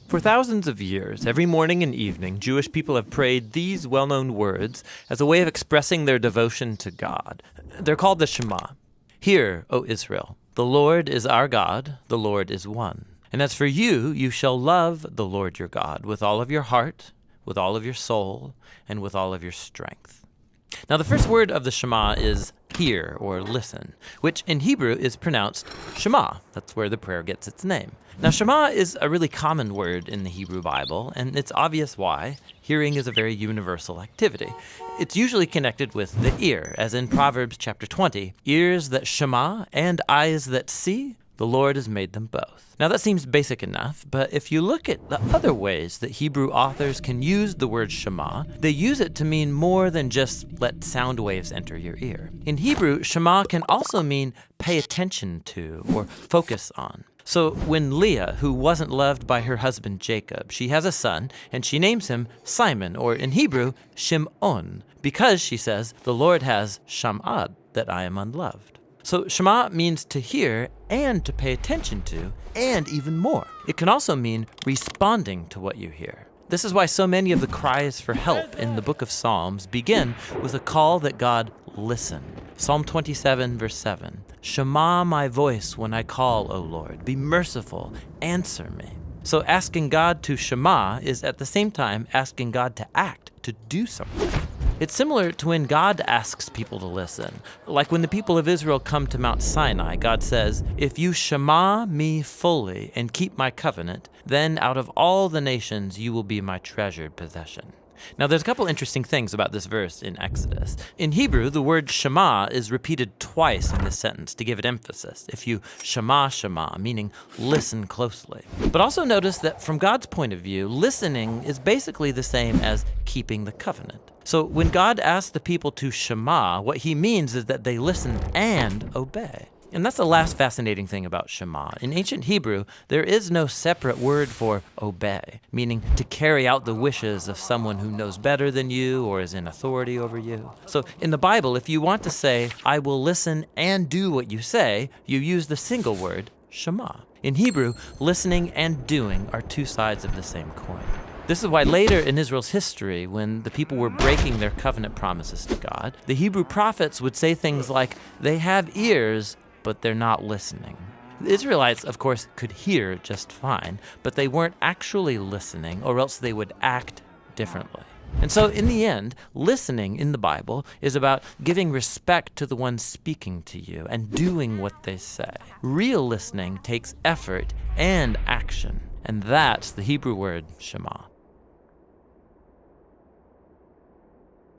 For thousands of years, every morning and evening, Jewish people have prayed these well-known words as a way of expressing their devotion to God. They're called the Shema. Hear, O Israel, the Lord is our God, the Lord is one. And as for you, you shall love the Lord your God with all of your heart, with all of your soul, and with all of your strength. Now, the first word of the Shema is hear or listen, which in Hebrew is pronounced Shema. That's where the prayer gets its name. Now, Shema is a really common word in the Hebrew Bible, and it's obvious why. Hearing is a very universal activity. It's usually connected with the ear, as in Proverbs chapter 20, ears that shema and eyes that see, the Lord has made them both. Now that seems basic enough, but if you look at the other ways that Hebrew authors can use the word Shema, they use it to mean more than just let sound waves enter your ear. In Hebrew, Shema can also mean pay attention to or focus on. So when Leah, who wasn't loved by her husband Jacob, she has a son, and she names him Simon, or in Hebrew, Shim'on, because, she says, the Lord has sham'ad, that I am unloved. So Shema means to hear and to pay attention to, and even more. It can also mean responding to what you hear. This is why so many of the cries for help in the book of Psalms begin with a call that God listen. Psalm 27, verse 7, Shema my voice when I call, O Lord. Be merciful, answer me. So asking God to Shema is at the same time asking God to act, to do something. It's similar to when God asks people to listen. Like when the people of Israel come to Mount Sinai, God says, if you shema me fully and keep my covenant, then out of all the nations you will be my treasured possession. Now there's a couple interesting things about this verse in Exodus. In Hebrew, the word shema is repeated twice in this sentence to give it emphasis. If you shema, meaning listen closely. But also notice that from God's point of view, listening is basically the same as keeping the covenant. So when God asks the people to shema, what he means is that they listen and obey. And that's the last fascinating thing about Shema. In ancient Hebrew, there is no separate word for obey, meaning to carry out the wishes of someone who knows better than you or is in authority over you. So in the Bible, if you want to say, I will listen and do what you say, you use the single word, Shema. In Hebrew, listening and doing are two sides of the same coin. This is why later in Israel's history, when the people were breaking their covenant promises to God, the Hebrew prophets would say things like, they have ears, but they're not listening. The Israelites, of course, could hear just fine, but they weren't actually listening, or else they would act differently. And so in the end, listening in the Bible is about giving respect to the one speaking to you and doing what they say. Real listening takes effort and action, and that's the Hebrew word Shema.